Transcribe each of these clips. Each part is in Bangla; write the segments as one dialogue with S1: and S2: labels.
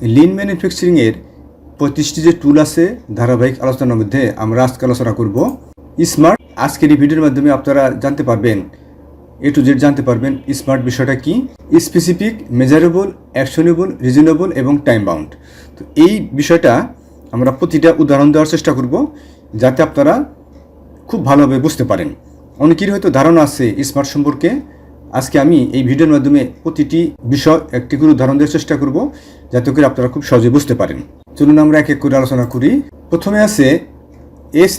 S1: লিন ম্যানুফ্যাকচারিংয়ের 25টি যে টুল আছে ধারাবাহিক আলোচনার মধ্যে আমরা আজকে আলোচনা করব স্মার্ট। আজকের এই ভিডিওর মাধ্যমে আপনারা জানতে পারবেন, এ টু জেড জানতে পারবেন স্মার্ট বিষয়টা কি, স্পেসিফিক, মেজারেবল, অ্যাকশনেবল, রিজনেবল এবং টাইম বাউন্ড। তো এই বিষয়টা আমরা প্রতিটা উদাহরণ দেওয়ার চেষ্টা করব যাতে আপনারা খুব ভালোভাবে বুঝতে পারেন। অনেকেরই হয়তো ধারণা আছে স্মার্ট সম্পর্কে। আজকে আমি এই ভিডিওর মাধ্যমে প্রতিটি বিষয় একটি করে উদাহরণ দেওয়ার চেষ্টা করব যাতে করে আপনারা খুব সহজে বুঝতে পারেন। চলুন আমরা এক এক করে আলোচনা করি। প্রথমে আছে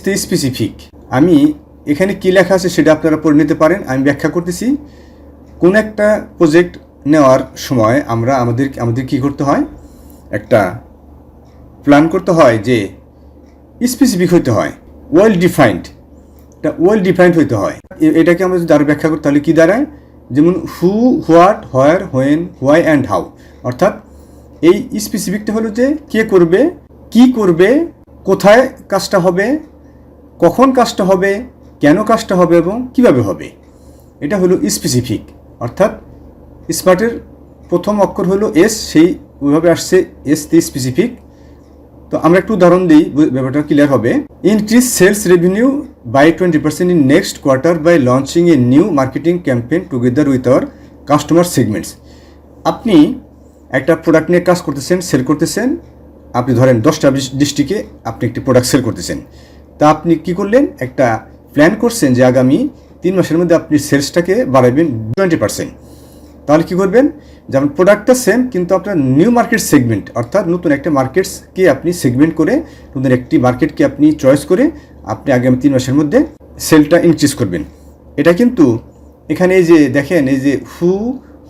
S1: তে স্পেসিফিক। আমি এখানে কী লেখা আছে সেটা আপনারা পড়ে নিতে পারেন, আমি ব্যাখ্যা করতেছি। কোন একটা প্রজেক্ট নেওয়ার সময় আমাদের কী করতে হয়, একটা প্ল্যান করতে হয় যে স্পেসিফিক হইতে হয়, ওয়েল ডিফাইন্ড হইতে হয়। এটাকে আমরা যদি আরও ব্যাখ্যা করি তাহলে কী দাঁড়ায়, যেমন who, what, where, when, why and how. অর্থাৎ এই স্পেসিফিকটা হলো যে কে করবে, কি করবে, কোথায় কাজটা হবে, কখন কাজটা হবে, কেন কাজটা হবে এবং কিভাবে হবে। এটা হলো স্পেসিফিক। অর্থাৎ স্মার্টের প্রথম অক্ষর হলো এস, সেই ওইভাবে আসছে তে স্পেসিফিক। তো আমরা একটু উদাহরণ দিই, ব্যাপারটা ক্লিয়ার হবে। Increase sales revenue by 20% in next quarter by launching a new marketing campaign together with our customer segments. আপনি একটা প্রোডাক্ট নিয়ে কাজ করতেছেন, সেল করতেছেন। আপনি ধরেন 10টা ডিস্ট্রিক্টে আপনি একটি প্রোডাক্ট সেল করতেছেন। তা আপনি কি করলেন, একটা প্ল্যান করছেন যে আগামী 3 মাসের মধ্যে আপনি সেলসটাকে বাড়াবেন 20%। তাহলে কী করবেন, যেমন প্রোডাক্টটা সেম কিন্তু আপনার নিউ মার্কেট সেগমেন্ট, অর্থাৎ নতুন একটা মার্কেটসকে আপনি সেগমেন্ট করে, নতুন একটি মার্কেটকে আপনি চয়েস করে আপনি আগামী 3 মাসের মধ্যে সেলটা ইনক্রিজ করবেন। এটা কিন্তু এখানে এই যে দেখেন, এই যে who,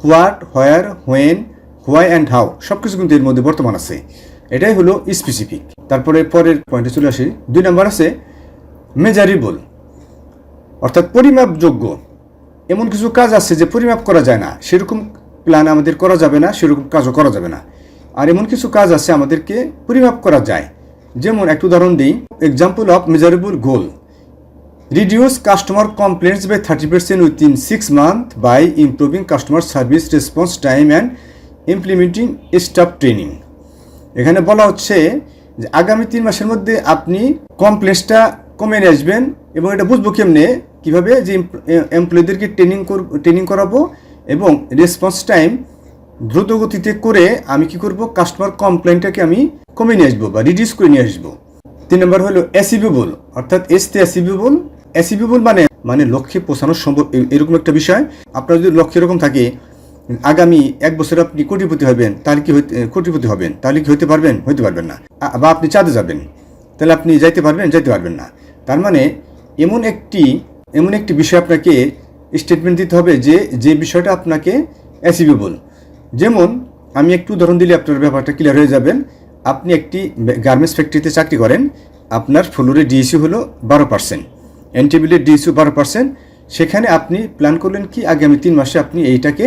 S1: what, where, when, why and how সব কিছু কিন্তু এর মধ্যে বর্তমান আছে। এটাই হলো স্পেসিফিক। তারপরে পরের পয়েন্টে চলে আসি। 2 নম্বর আছে মেজারেবল, অর্থাৎ পরিমাপযোগ্য। এমন কিছু কাজ আছে যে পরিমাপ করা যায় না, সেরকম প্ল্যান আমাদের করা যাবে না, সেরকম কাজও করা যাবে না। আর এমন কিছু কাজ আছে আমাদেরকে পরিমাপ করা যায়। যেমন একটু উদাহরণ দিই, example of measurable goal: reduce customer complaints by 30% within 6 month by improving customer service response time and implementing staff training. এখানে বলা হচ্ছে যে আগামী 3 মাসের মধ্যে আপনি কমপ্লেন্সটা কমে নিয়ে আসবেন। এবং এটা বুঝবো কেমনে, কীভাবে, যে এমপ্লয়ীদেরকে ট্রেনিং করাবো এবং রেসপন্স টাইম দ্রুত গতিতে করে আমি কি করব, কাস্টমার কমপ্লেনটাকে আমি কমে নিয়ে আসবো বা রিডিউস করে নিয়ে আসবো। 3 নম্বর হলো অ্যাচিভেবল, অর্থাৎ তে অ্যাচিভেবল মানে লক্ষ্যে পৌঁছানো সম্ভব, এরকম একটা বিষয়। আপনার যদি লক্ষ্য এরকম থাকে আগামী 1 বছর আপনি কোটিপতি হবেন, তাহলে কি হতে পারবেন? হইতে পারবেন না। বা আপনি চাঁদে যাবেন, তাহলে আপনি যাইতে পারবেন না। তার মানে এমন একটি বিষয় আপনাকে স্টেটমেন্ট দিতে হবে যে বিষয়টা আপনাকে অ্যাচিভেবল। যেমন আমি একটু উদাহরণ দিলে আপনার ব্যাপারটা ক্লিয়ার হয়ে যাবেন। আপনি একটি গার্মেন্টস ফ্যাক্টরিতে চাকরি করেন, আপনার ফ্লোরে ডিএসি হলো 12%, এন টেবিলের ডিএসি 12%। সেখানে আপনি প্ল্যান করলেন কি আগামী 3 মাসে আপনি এইটাকে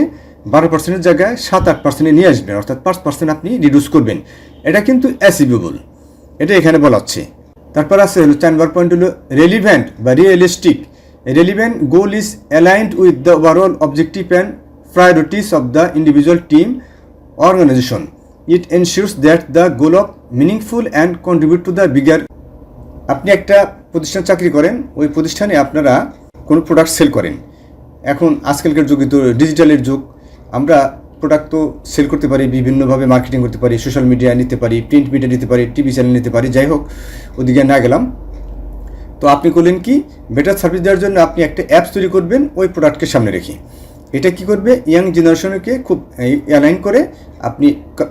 S1: 12%-এর জায়গায় 7-8% নিয়ে আসবেন, অর্থাৎ 5% আপনি রিডিউস করবেন। এটা কিন্তু অ্যাচিভেবল, এটা এখানে বলা হচ্ছে। তারপর আছে হলো 4 নম্বর পয়েন্ট হলো রেলিভেন্ট বা realistic. Relevant goal is aligned with the overall objective and priorities of the individual team organisation. It ensures that the goal of meaningful and contribute to the bigger. আপনি একটা প্রতিষ্ঠানে চাকরি করেন, ওই প্রতিষ্ঠানে আপনারা কোনো প্রোডাক্ট সেল করেন। এখন আজকালকার যুগে তো ডিজিটালের যুগ, আমরা প্রোডাক্ট তো সেল করতে পারি, বিভিন্নভাবে মার্কেটিং করতে পারি, সোশ্যাল মিডিয়া নিতে পারি, প্রিন্ট মিডিয়া নিতে পারি, টিভি চ্যানেল নিতে পারি। যাই হোক, ওদিকে না গেলাম। তো আপনি করলেন কি, বেটার সার্ভিস দেওয়ার জন্য আপনি একটা অ্যাপস তৈরি করবেন ওই প্রোডাক্টকে সামনে রেখে। এটা কি করবে, ইয়াং জেনারেশনকে খুব অ্যালাইন করে আপনি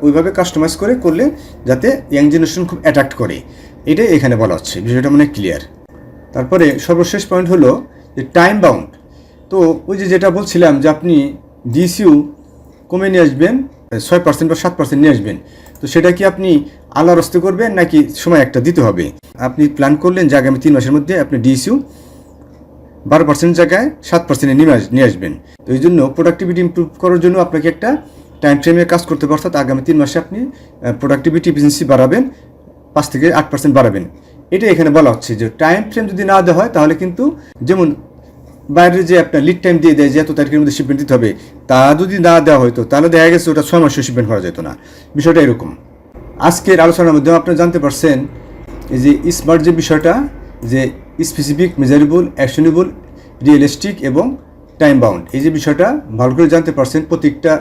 S1: ওইভাবে কাস্টমাইজ করলে যাতে ইয়াং জেনারেশন খুব অ্যাট্রাক্ট করে। এটাই এখানে বলা হচ্ছে, বিষয়টা মানে ক্লিয়ার। তারপরে সর্বশেষ পয়েন্ট হলো যে টাইম বাউন্ড। তো ওই যেটা বলছিলাম যে আপনি ডিসিউ কমে নিয়ে আসবেন, 6% বা 7% নিয়ে আসবেন। তো সেটা কি আপনি আল্লাহর হস্তে করবেন নাকি সময় একটা দিতে হবে? আপনি প্ল্যান করলেন যে আগামী 3 মাসের মধ্যে আপনি ডিসিউ 12% জায়গায় 7% নিয়ে আসবেন। তো এই জন্য প্রোডাক্টিভিটি ইমপ্রুভ করার জন্য আপনাকে একটা টাইম ফ্রেমে কাজ করতে হবে। অর্থাৎ আগামী 3 মাসে আপনি প্রোডাক্টিভিটি এফিসিয়েন্সি বাড়াবেন, 5 থেকে 8% বাড়াবেন। এটাই এখানে বলা হচ্ছে যে টাইম ফ্রেম যদি না দেওয়া হয় তাহলে কিন্তু, যেমন বাইরে যে আপনার লিড টাইম দিয়ে দেয় যে এত তারিখের মধ্যে শিপমেন্ট দিতে হবে, তা যদি না দেওয়া হতো তাহলে দেখা গেছে ওটা 6 মাসে শিপমেন্ট করা যেত না। বিষয়টা এরকম। আজকের আলোচনার মধ্যে আপনারা জানতে পারছেন এই যে স্মার্ট যে বিষয়টা, যে স্পেসিফিক, মেজারেবল, অ্যাকশনেবল, রিয়েলিস্টিক এবং টাইম বাউন্ড, এই যে বিষয়টা ভালো করে জানতে পারছেন। প্রত্যেকটা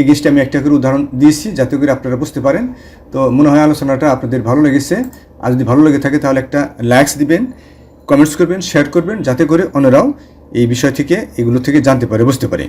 S1: এগেস্টে আমি একটা করে উদাহরণ দিয়েছি যাতে করে আপনারা বুঝতে পারেন। তো মনে হয় আলোচনাটা আপনাদের ভালো লেগেছে। আর যদি ভালো লেগে থাকে তাহলে একটা লাইকস দিবেন, কমেন্টস করবেন, শেয়ার করবেন, যাতে করে অন্যরাও এই বিষয় থেকে, এগুলো থেকে জানতে পারে, বুঝতে পারে।